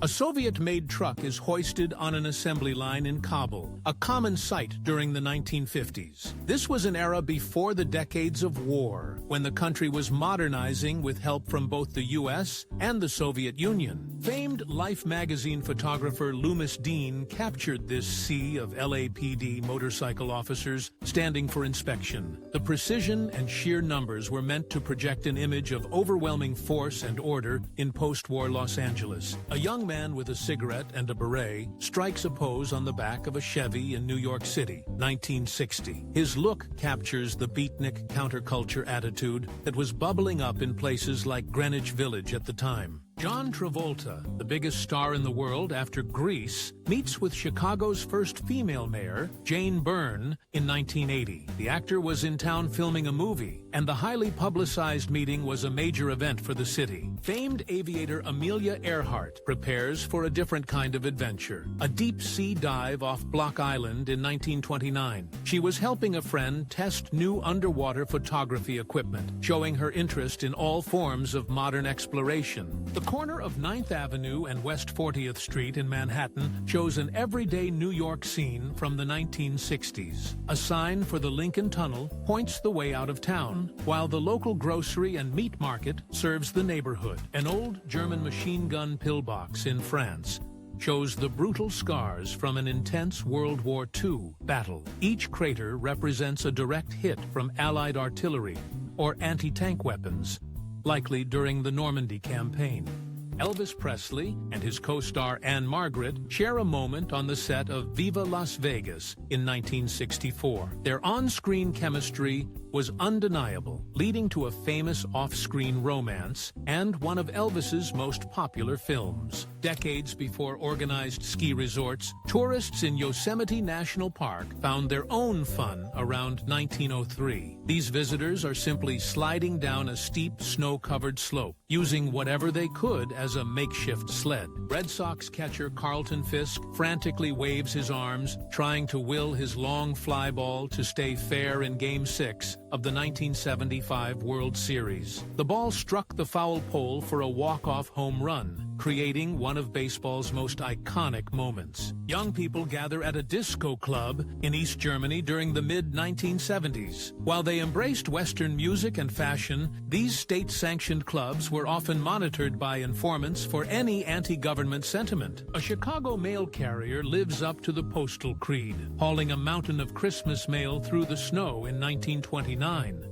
A Soviet-made truck is hoisted on an assembly line in Kabul, a common sight during the 1950s. This was an era before the decades of war, when the country was modernizing with help from both the U.S. and the Soviet Union. Famed Life magazine photographer Loomis Dean captured this sea of LAPD motorcycle officers standing for inspection. The precision and sheer numbers were meant to project an image of overwhelming force and order in post-war Los Angeles. A young man with a cigarette and a beret strikes a pose on the back of a Chevy in New York City, 1960. His look captures the beatnik counterculture attitude that was bubbling up in places like Greenwich Village at the time. John Travolta, the biggest star in the world after Grease, meets with Chicago's first female mayor, Jane Byrne, in 1980. The actor was in town filming a movie, and the highly publicized meeting was a major event for the city. Famed aviator Amelia Earhart prepares for a different kind of adventure, a deep-sea dive off Block Island in 1929. She was helping a friend test new underwater photography equipment, showing her interest in all forms of modern exploration. The corner of 9th Avenue and West 40th Street in Manhattan shows an everyday New York scene from the 1960s. A sign for the Lincoln Tunnel points the way out of town, while the local grocery and meat market serves the neighborhood. An old German machine gun pillbox in France shows the brutal scars from an intense World War II battle. Each crater represents a direct hit from Allied artillery or anti-tank weapons, likely during the Normandy campaign. Elvis Presley and his co-star Anne Margaret share a moment on the set of Viva Las Vegas in 1964. Their on-screen chemistry was undeniable, leading to a famous off-screen romance and one of Elvis's most popular films. Decades before organized ski resorts, tourists in Yosemite National Park found their own fun around 1903. These visitors are simply sliding down a steep, snow-covered slope, using whatever they could as a makeshift sled. Red Sox catcher Carlton Fisk frantically waves his arms, trying to will his long fly ball to stay fair in Game 6 of the 1975 World Series. The ball struck the foul pole for a walk-off home run, creating one of baseball's most iconic moments. Young people gather at a disco club in East Germany during the mid-1970s. While they embraced Western music and fashion, these state-sanctioned clubs were often monitored by informants for any anti-government sentiment. A Chicago mail carrier lives up to the postal creed, hauling a mountain of Christmas mail through the snow in 1929.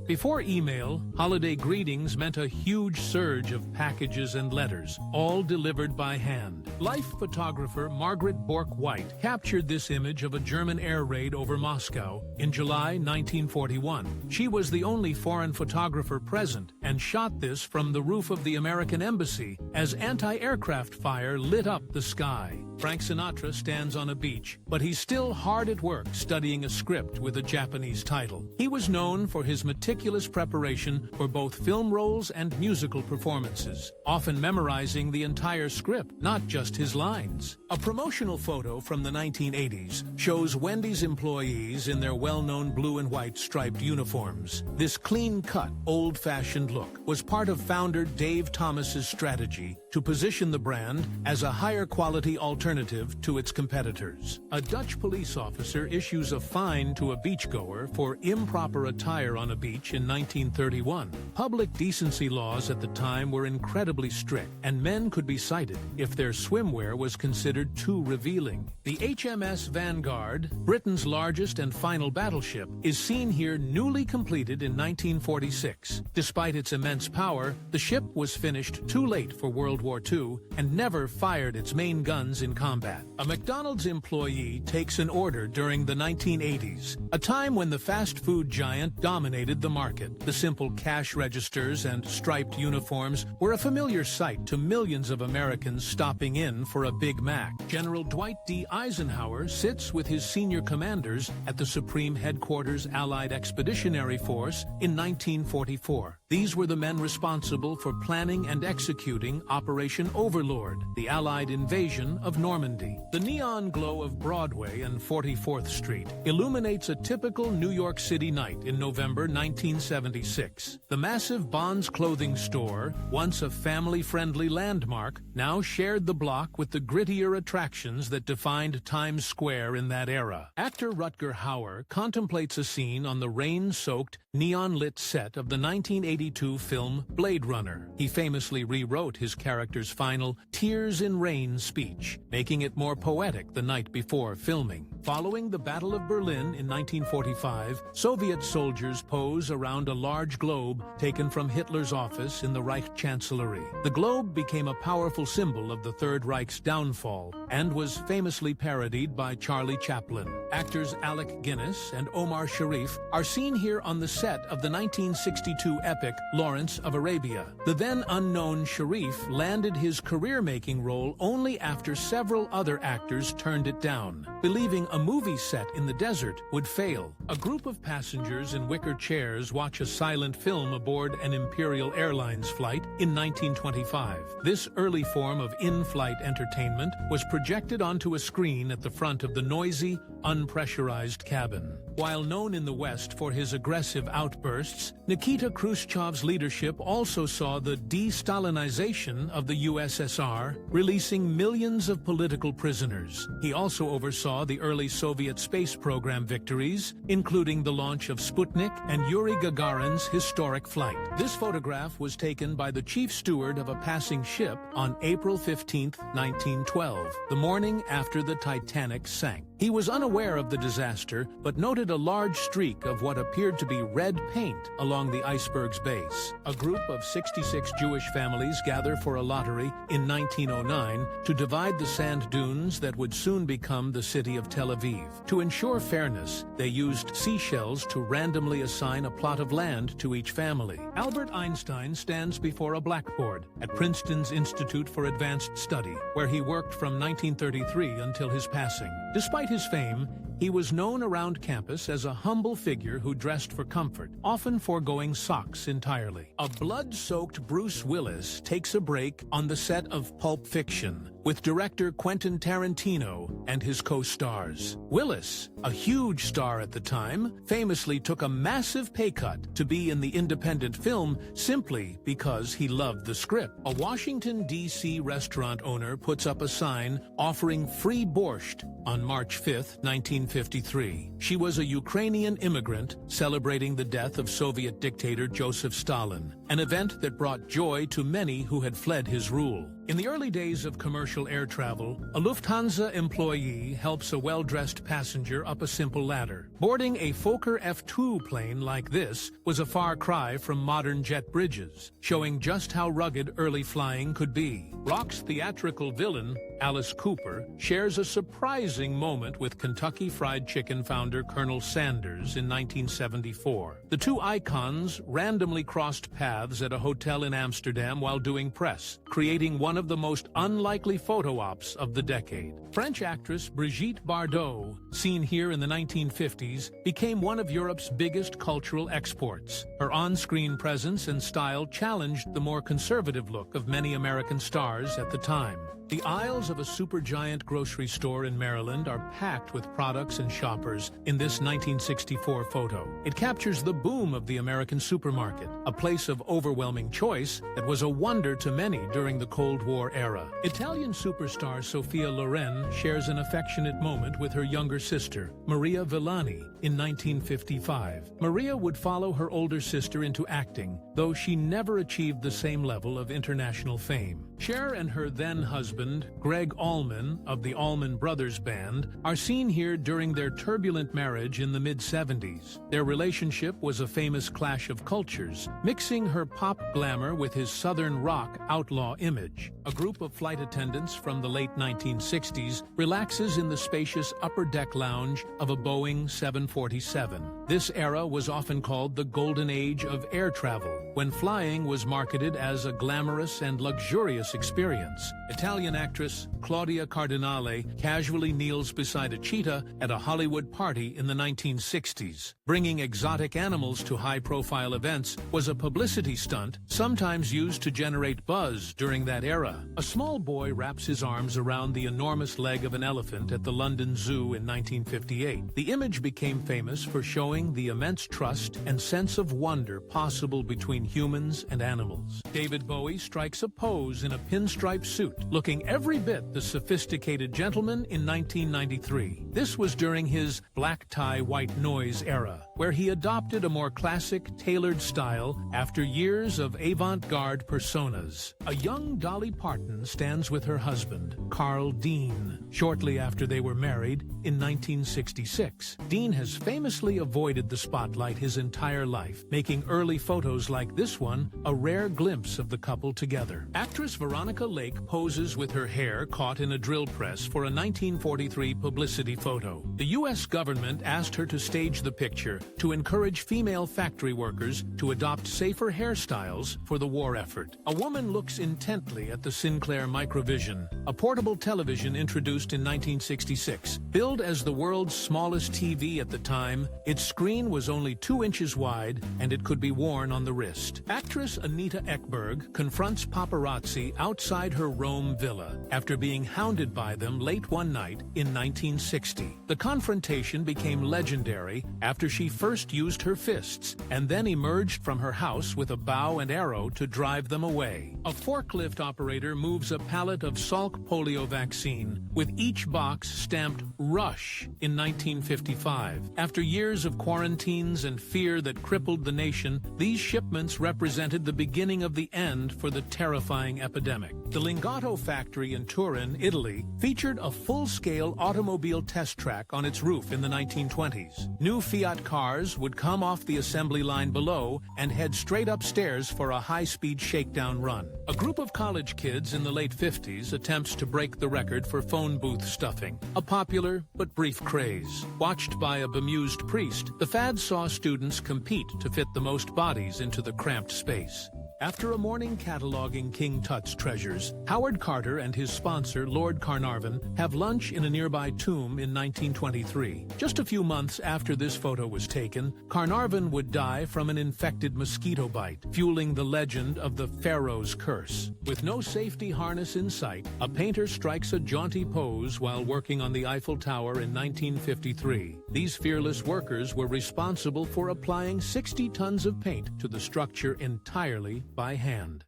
Before email, holiday greetings meant a huge surge of packages and letters, all delivered by hand. Life photographer Margaret Bork-White captured this image of a German air raid over Moscow in July 1941. She was the only foreign photographer present and shot this from the roof of the American embassy as anti-aircraft fire lit up the sky. Frank Sinatra stands on a beach, but he's still hard at work studying a script with a Japanese title. He was known for his meticulous preparation for both film roles and musical performances, often memorizing the entire script, not just his lines. A promotional photo from the 1980s shows Wendy's employees in their well-known blue and white striped uniforms. This clean-cut, old-fashioned look was part of founder Dave Thomas's strategy to position the brand as a higher-quality alternative to its competitors. A Dutch police officer issues a fine to a beachgoer for improper attire on a beach in 1931. Public decency laws at the time were incredibly strict, and men could be cited if their swimwear was considered too revealing. The HMS Vanguard, Britain's largest and final battleship, is seen here newly completed in 1946. Despite its immense power, the ship was finished too late for World War II and never fired its main guns in combat. A McDonald's employee takes an order during the 1980s, a time when the fast food giant dominated the market. The simple cash registers and striped uniforms were a familiar sight to millions of Americans stopping in for a Big Mac. General Dwight D. Eisenhower sits with his senior commanders at the Supreme Headquarters Allied Expeditionary Force in 1944. These were the men responsible for planning and executing Operation Overlord, the Allied invasion of Normandy. The neon glow of Broadway and 44th Street illuminates a typical New York City night in November 1976. The massive Bonds clothing store, once a family-friendly landmark, now shared the block with the grittier attractions that defined Times Square in that era. Actor Rutger Hauer contemplates a scene on the rain-soaked, neon-lit set of the 1982 film Blade Runner. He famously rewrote his character's final "Tears in Rain" speech, making it more poetic the night before filming. Following the Battle of Berlin in 1945, Soviet soldiers pose around a large globe taken from Hitler's office in the Reich Chancellery. The globe became a powerful symbol of the Third Reich's downfall and was famously parodied by Charlie Chaplin. Actors Alec Guinness and Omar Sharif are seen here on the set of the 1962 epic Lawrence of Arabia. The then unknown Sharif landed his career-making role only after several other actors turned it down, believing a movie set in the desert would fail. A group of passengers in wicker chairs watch a silent film aboard an Imperial Airlines flight in 1925. This early form of in-flight entertainment was projected onto a screen at the front of the noisy, unpressurized cabin. While known in the West for his aggressive outbursts, Nikita Khrushchev's leadership also saw the de-Stalinization of the USSR, releasing millions of political prisoners. He also oversaw the early Soviet space program victories, including the launch of Sputnik and Yuri Gagarin's historic flight. This photograph was taken by the chief steward of a passing ship on April 15, 1912, the morning after the Titanic sank. He was unaware of the disaster, but noted a large streak of what appeared to be red paint along the iceberg's base. A group of 66 Jewish families gather for a lottery in 1909 to divide the sand dunes that would soon become the city of Tel Aviv. To ensure fairness, they used seashells to randomly assign a plot of land to each family. Albert Einstein stands before a blackboard at Princeton's Institute for Advanced Study, where he worked from 1933 until his passing. Despite his fame, he was known around campus as a humble figure who dressed for comfort, often foregoing socks entirely. A blood-soaked Bruce Willis takes a break on the set of Pulp Fiction with director Quentin Tarantino and his co-stars. Willis, a huge star at the time, famously took a massive pay cut to be in the independent film simply because he loved the script. A Washington, D.C. restaurant owner puts up a sign offering free borscht on March 5, 1953. She was a Ukrainian immigrant celebrating the death of Soviet dictator Joseph Stalin, an event that brought joy to many who had fled his rule. In the early days of commercial air travel, a Lufthansa employee helps a well-dressed passenger up a simple ladder. Boarding a Fokker F-2 plane like this was a far cry from modern jet bridges, showing just how rugged early flying could be. Rock's theatrical villain, Alice Cooper, shares a surprising moment with Kentucky Fried Chicken founder Colonel Sanders in 1974. The two icons randomly crossed paths at a hotel in Amsterdam while doing press, creating one of the most unlikely photo ops of the decade. French actress Brigitte Bardot, seen here in the 1950s, became one of Europe's biggest cultural exports. Her on-screen presence and style challenged the more conservative look of many American stars at the time. The aisles of a supergiant grocery store in Maryland are packed with products and shoppers in this 1964 photo. It captures the boom of the American supermarket, a place of overwhelming choice that was a wonder to many during the Cold War era. Italian superstar Sophia Loren shares an affectionate moment with her younger sister, Maria Villani, in 1955. Maria would follow her older sister into acting, though she never achieved the same level of international fame. Cher and her then-husband, Greg Allman, of the Allman Brothers Band, are seen here during their turbulent marriage in the mid-70s. Their relationship was a famous clash of cultures, mixing her pop glamour with his southern rock outlaw image. A group of flight attendants from the late 1960s relaxes in the spacious upper-deck lounge of a Boeing 747. This era was often called the golden age of air travel, when flying was marketed as a glamorous and luxurious dangerous experience. Italian actress Claudia Cardinale casually kneels beside a cheetah at a Hollywood party in the 1960s. Bringing exotic animals to high-profile events was a publicity stunt, sometimes used to generate buzz during that era. A small boy wraps his arms around the enormous leg of an elephant at the London Zoo in 1958. The image became famous for showing the immense trust and sense of wonder possible between humans and animals. David Bowie strikes a pose in a pinstripe suit, looking every bit the sophisticated gentleman in 1993. This was during his black tie, white noise era, where he adopted a more classic, tailored style after years of avant-garde personas. A young Dolly Parton stands with her husband, Carl Dean, shortly after they were married in 1966. Dean has famously avoided the spotlight his entire life, making early photos like this one a rare glimpse of the couple together. Actress Veronica Lake poses with her hair caught in a drill press for a 1943 publicity photo. The U.S. government asked her to stage the picture to encourage female factory workers to adopt safer hairstyles for the war effort. A woman looks intently at the Sinclair Microvision, a portable television introduced in 1966. Billed as the world's smallest TV at the time, its screen was only 2 inches wide and it could be worn on the wrist. Actress Anita Ekberg confronts paparazzi outside her Rome villa after being hounded by them late one night in 1960. The confrontation became legendary after she first used her fists and then emerged from her house with a bow and arrow to drive them away. A forklift operator moves a pallet of Salk polio vaccine, with each box stamped Rush in 1955. After years of quarantines and fear that crippled the nation, these shipments represented the beginning of the end for the terrifying epidemic. The Lingotto factory in Turin, Italy, featured a full-scale automobile test track on its roof in the 1920s. New Fiat cars would come off the assembly line below and head straight upstairs for a high-speed shakedown run. A group of college kids in the late 50s attempts to break the record for phone booth stuffing, a popular but brief craze. Watched by a bemused priest, the fad saw students compete to fit the most bodies into the cramped space. After a morning cataloging King Tut's treasures, Howard Carter and his sponsor, Lord Carnarvon, have lunch in a nearby tomb in 1923. Just a few months after this photo was taken, Carnarvon would die from an infected mosquito bite, fueling the legend of the Pharaoh's curse. With no safety harness in sight, a painter strikes a jaunty pose while working on the Eiffel Tower in 1953. These fearless workers were responsible for applying 60 tons of paint to the structure entirely by hand.